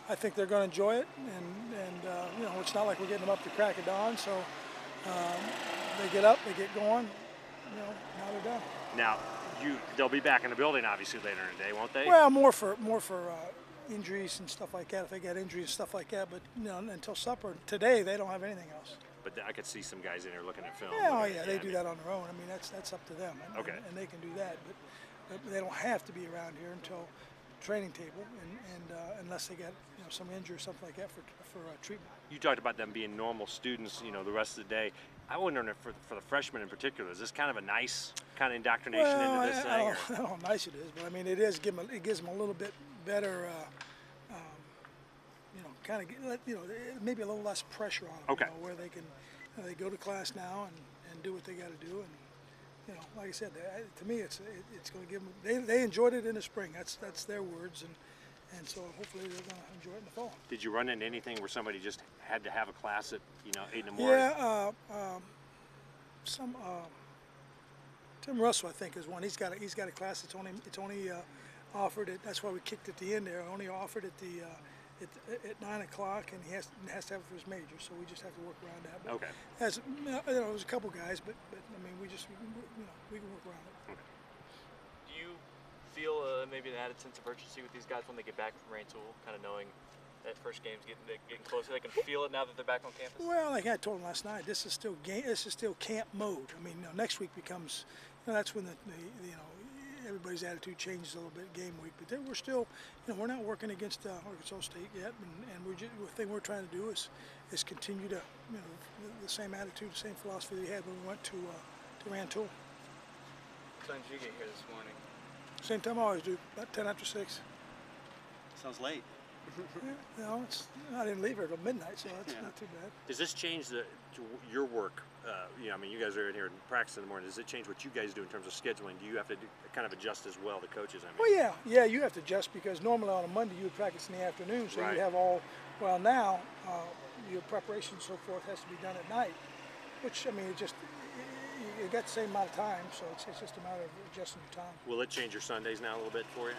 I think they're going to enjoy it, and you know, it's not like we're getting them up to crack of dawn, so they get up, they get going, you know, now they're done. Now, they'll be back in the building obviously later in the day, won't they? Well, more for injuries and stuff like that, if they get injuries and stuff like that, but you know, until supper today they don't have anything else. But I could see some guys in there looking at film. Yeah, oh yeah, they do that on their own. I mean, that's up to them, and they can do that, but they don't have to be around here until training table, and unless they get, you know, some injury or something like that for treatment. You talked about them being normal students, you know, the rest of the day. I wonder if for the freshmen in particular, is this kind of a nice kind of indoctrination into this thing? I don't know how nice it is, but I mean, it gives them a little bit better, you know, kind of, you know, maybe a little less pressure on them. Okay. You know, where they can, you know, they go to class now and do what they got to do, and you know, like I said, to me, it's going to give them. They enjoyed it in the spring. That's their words, and so hopefully they're going to enjoy it in the fall. Did you run into anything where somebody just had to have a class at, you know, 8 in the morning? Yeah, Tim Russell, I think, is one. He's got a class. It's only offered at. That's why we kicked at the end there. Only offered at the at 9 o'clock, and he has to have it for his major. So we just have to work around that. But okay. As you know, there's a couple guys, but I mean, we can work around it. Okay. Do you feel maybe an added sense of urgency with these guys when they get back from Rantoul, kind of knowing that first game's getting closer? They can feel it now that they're back on campus. Well, like I told them last night, this is still camp mode. I mean, you know, next week becomes, you know, that's when the you know, everybody's attitude changes a little bit game week. But then we're still, you know, we're not working against Arkansas State yet, and the thing we're trying to do is continue to, you know, the same attitude, the same philosophy we had when we went to Rantoul. What time did you get here this morning? Same time I always do, about 10 after 6. Sounds late. Yeah, you know, I didn't leave here till midnight, so that's not too bad. Does this change your work? You know, I mean, you guys are in here and practice in the morning. Does it change what you guys do in terms of scheduling? Do you have to kind of adjust as well, the coaches? I mean. Well, yeah, you have to adjust because normally on a Monday you would practice in the afternoon, so right. you have all. Well, now your preparation and so forth has to be done at night, which I mean, you got the same amount of time, so it's just a matter of adjusting your time. Will it change your Sundays now a little bit for you?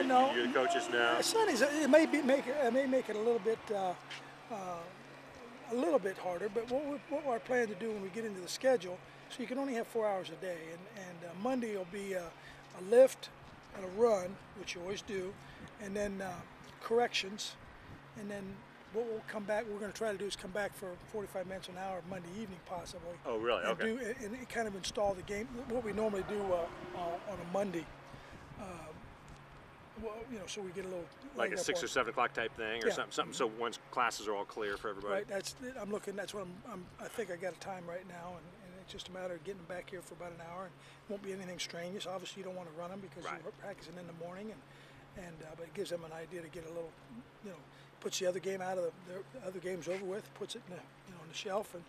No. You the coaches now. Sundays it may make it a little bit harder, but what we're planning to do when we get into the schedule, so you can only have 4 hours a day, and Monday will be a lift and a run, which you always do, and then corrections, and then what we're going to try to do is come back for 45 minutes an hour Monday evening possibly. Oh, really? And Okay. and kind of install the game, what we normally do on a Monday. Well, you know, so we get a little like a 6 or 7 o'clock type thing, or something. So once classes are all clear for everybody. Right. That's what I think I got a time right now, and it's just a matter of getting back here for about an hour. And it won't be anything strenuous. Obviously, you don't want to run them because you're practicing in the morning, but it gives them an idea to get a little, you know, puts the other game out of the other game's over with, puts it in on the shelf, and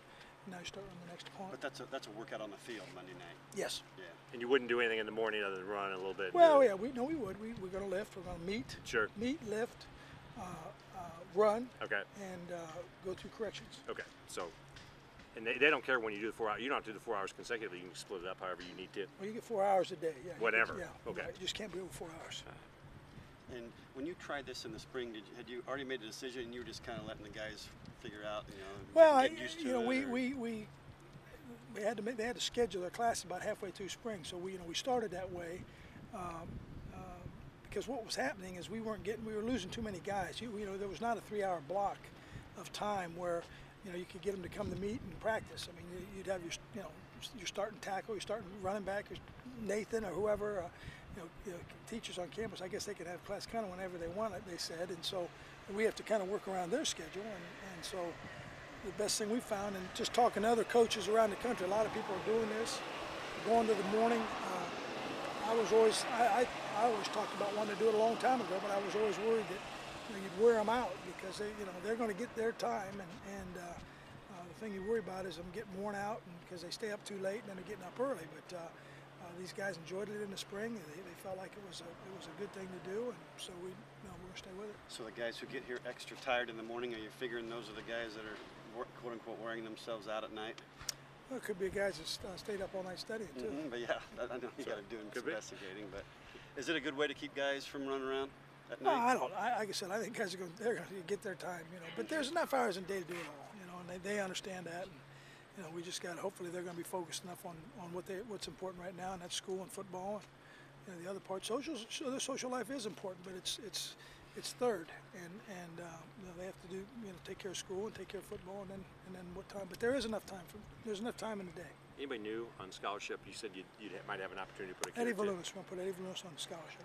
now you start on the next opponent. But that's a workout on the field Monday night. Yes. Yeah. And you wouldn't do anything in the morning other than run a little bit? Well, yeah, we would. We're going to lift. We're going to meet. Sure. Meet, lift, run. Okay. And go through corrections. Okay. So, and they don't care when you do the 4 hours. You don't have to do the 4 hours consecutively. You can split it up however you need to. Well, you get 4 hours a day. Yeah. Whatever. Yeah. Okay. Right. You just can't be over 4 hours. And when you tried this in the spring, had you already made a decision, and you were just kind of letting the guys figure out, you know? Well, get used to it, they had to schedule their classes about halfway through spring, so we started that way because what was happening is we were losing too many guys. You know, there was not a 3-hour block of time where you could get them to come to meet and practice. I mean, you'd have your starting tackle, your starting running back, your Nathan or whoever. Teachers on campus, I guess they could have class kind of whenever they want it, they said, and so we have to kind of work around their schedule, and so the best thing we found, and just talking to other coaches around the country, a lot of people are doing this, going to the morning. I always talked about wanting to do it a long time ago, but I was always worried that you'd wear them out because they're going to get their time, and the thing you worry about is them getting worn out because they stay up too late and then they're getting up early. But these guys enjoyed it in the spring. They felt like it was a good thing to do, and so we're going to stay with it. So the guys who get here extra tired in the morning, are you figuring those are the guys that are quote unquote wearing themselves out at night? Well, it could be guys that stayed up all night studying too. But yeah, I know you got to do investigating. But is it a good way to keep guys from running around? at No, night? I don't. Like I said, I think guys are they're going to get their time, you know. But there's enough hours in the day to do it all, you know, and they understand that. And, you know, we just got. Hopefully, they're going to be focused enough on what's important right now, and that's school and football. And, you know, the other part, their social life is important, but it's third. And you know, they have to do, you know, take care of school and take care of football, and then what time. But there is enough time there's enough time in the day. Anybody new on scholarship? You said you might have an opportunity to put a kid Eddie or two. Valunas, we're going to put Eddie Valunas on scholarship.